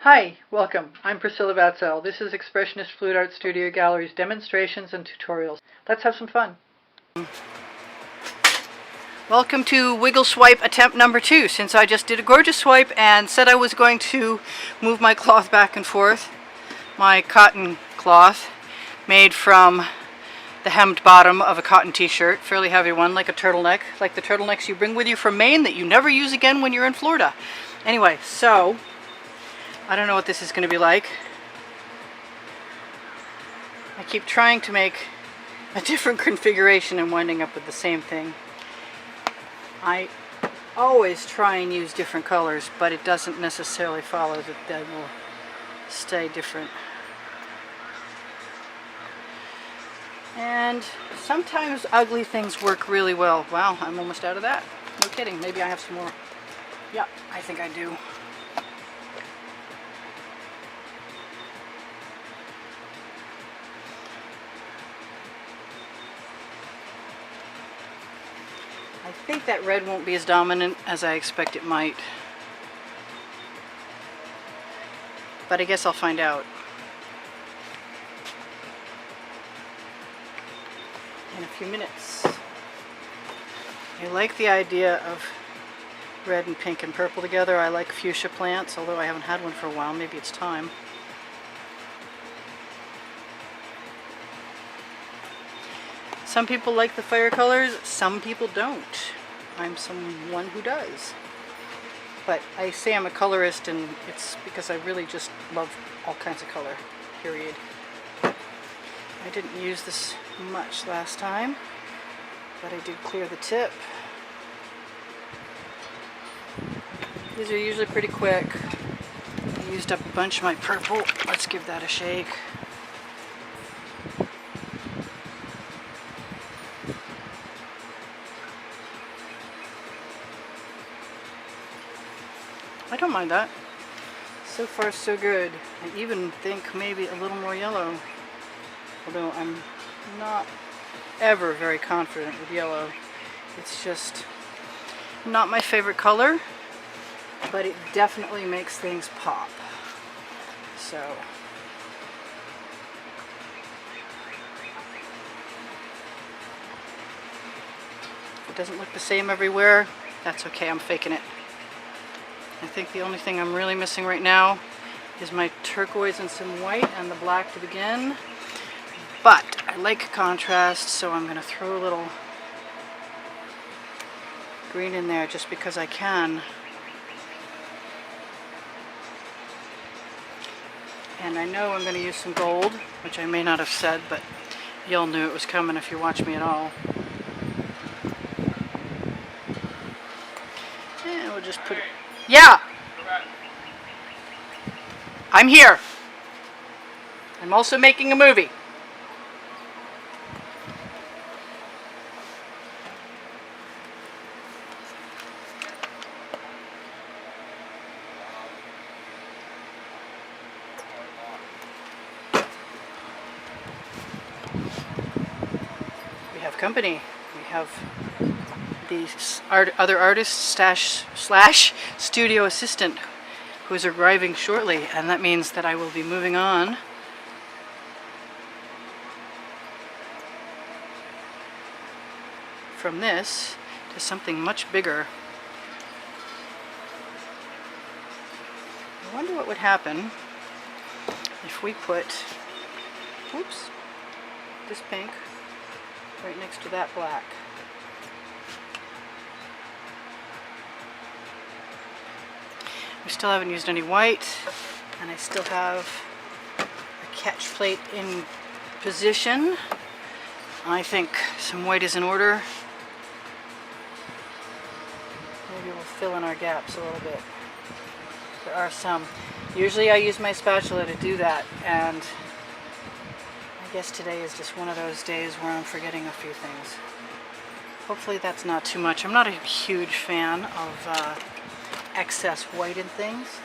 Hi, welcome. I'm Priscilla Batzell. This is Expressionist Fluid Art Studio Gallery's demonstrations and tutorials. Let's have some fun. Welcome to Wiggle Swipe attempt number 2. Since I just did a gorgeous swipe and said I was going to move my cloth back and forth, my cotton cloth made from the hemmed bottom of a cotton t-shirt, fairly heavy one, like a turtleneck, like the turtlenecks you bring with you from Maine that you never use again when you're in Florida. Anyway, so I don't know what this is going to be like. I keep trying to make a different configuration and winding up with the same thing. I always try and use different colors, but it doesn't necessarily follow that they will stay different. And sometimes ugly things work really well. Wow, I'm almost out of that. No kidding. Maybe I have some more. Yeah, I think I do. I think that red won't be as dominant as I expect it might. But I guess I'll find out in a few minutes. I like the idea of red and pink and purple together. I like fuchsia plants, although I haven't had one for a while. Maybe it's time. Some people like the fire colors, some people don't. I'm someone who does. But I say I'm a colorist, and it's because I really just love all kinds of color, period. I didn't use this much last time, but I did clear the tip. These are usually pretty quick. I used up a bunch of my purple. Let's give that a shake. I don't mind that. So far so good. I even think maybe a little more yellow. Although I'm not ever very confident with yellow. It's just not my favorite color, but it definitely makes things pop. So if it doesn't look the same everywhere, that's okay, I'm faking it. I think the only thing I'm really missing right now is my turquoise and some white and the black to begin. But I like contrast, so I'm going to throw a little green in there just because I can. And I know I'm going to use some gold, which I may not have said, but y'all knew it was coming if you watch me at all. And we'll just put it... Yeah! I'm here. I'm also making a movie. We have company. We have the other artist slash studio assistant who is arriving shortly, and that means that I will be moving on from this to something much bigger. I wonder what would happen if we put, oops, this pink right next to that black. We still haven't used any white, and I still have a catch plate in position. I think some white is in order. Maybe we'll fill in our gaps a little bit. There are some. Usually I use my spatula to do that, and I guess today is just one of those days where I'm forgetting a few things. Hopefully that's not too much. I'm not a huge fan of excess white in things.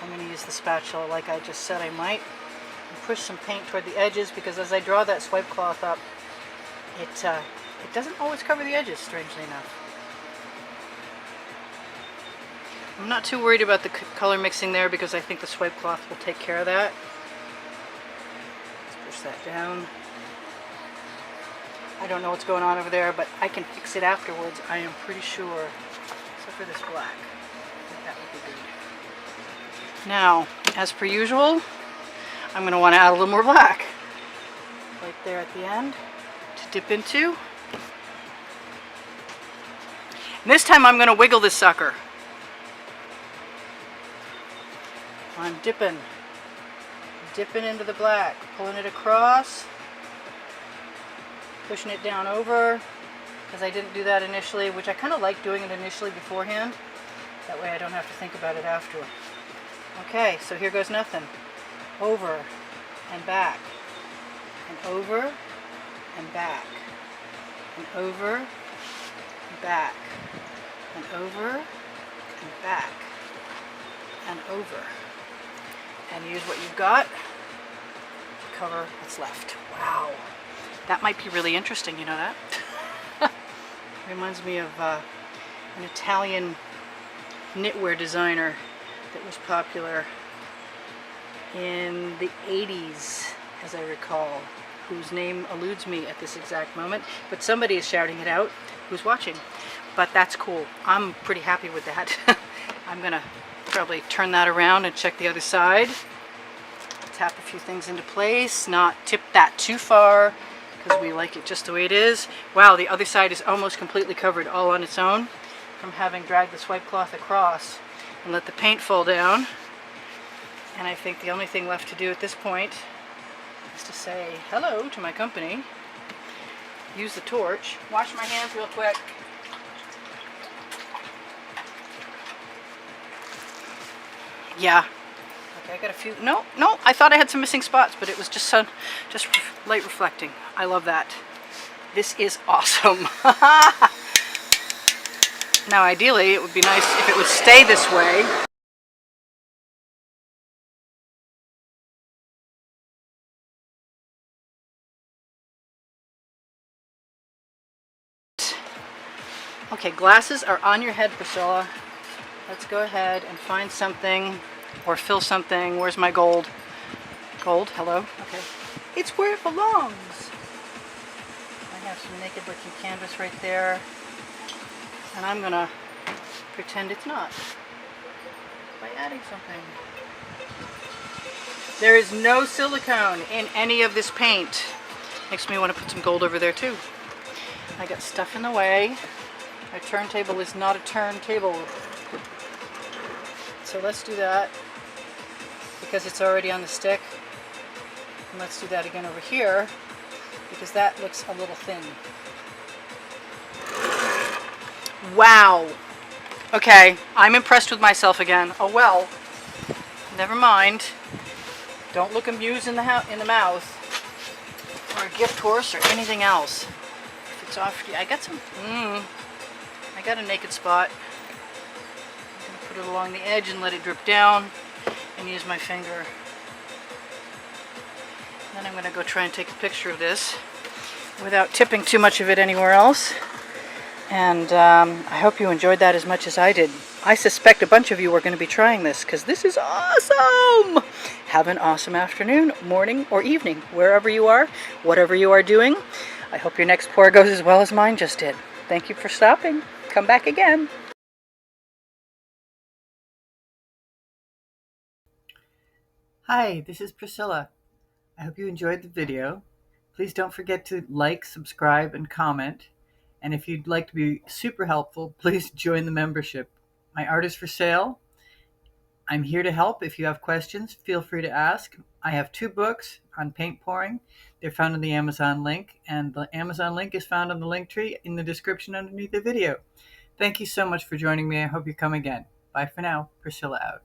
I'm going to use the spatula like I just said I might, and push some paint toward the edges, because as I draw that swipe cloth up, it doesn't always cover the edges, strangely enough. I'm not too worried about the color mixing there because I think the swipe cloth will take care of that. Let's push that down. I don't know what's going on over there, but I can fix it afterwards, I am pretty sure. Except for this black. I think that would be good. Now, as per usual, I'm going to want to add a little more black. Right there at the end to dip into. And this time I'm going to wiggle this sucker. I'm dipping into the black, pulling it across, pushing it down over, because I didn't do that initially, which I kind of like doing it initially beforehand. That way I don't have to think about it after. Okay, so here goes nothing. Over and back, and over and back, and over and back, and over and back, and over. And use what you've got to cover what's left. Wow, that might be really interesting, you know that? Reminds me of an Italian knitwear designer that was popular in the 80s, as I recall, whose name eludes me at this exact moment, but somebody is shouting it out who's watching. But that's cool. I'm pretty happy with that. I'm gonna probably turn that around and check the other side. Tap a few things into place, not tip that too far because we like it just the way it is. Wow, the other side is almost completely covered all on its own from having dragged the swipe cloth across and let the paint fall down. And I think the only thing left to do at this point is to say hello to my company, use the torch, wash my hands real quick. Yeah. Okay, I got a few. No, I thought I had some missing spots, but it was just light reflecting. I love that. This is awesome. Now, ideally, it would be nice if it would stay this way. Okay, glasses are on your head, Priscilla. Let's go ahead and find something or fill something. Where's my gold? Gold, hello? Okay. It's where it belongs. I have some naked looking canvas right there. And I'm gonna pretend it's not by adding something. There is no silicone in any of this paint. Makes me want to put some gold over there too. I got stuff in the way. My turntable is not a turntable. So let's do that because it's already on the stick. And let's do that again over here because that looks a little thin. Wow. Okay, I'm impressed with myself again. Oh well. Never mind. Don't look amused in the mouth or a gift horse or anything else. If it's off, I got some. I got a naked spot. I'm going to put it along the edge and let it drip down and use my finger. Then I'm going to go try and take a picture of this without tipping too much of it anywhere else. And I hope you enjoyed that as much as I did. I suspect a bunch of you are going to be trying this because this is awesome! Have an awesome afternoon, morning, or evening, wherever you are, whatever you are doing. I hope your next pour goes as well as mine just did. Thank you for stopping. Come back again. Hi, this is Priscilla. I hope you enjoyed the video. Please don't forget to like, subscribe, and comment. And if you'd like to be super helpful, please join the membership. My art is for sale. I'm here to help. If you have questions, feel free to ask. I have 2 books on paint pouring. They're found in the Amazon link, and the Amazon link is found on the link tree in the description underneath the video. Thank you so much for joining me. I hope you come again. Bye for now. Priscilla out.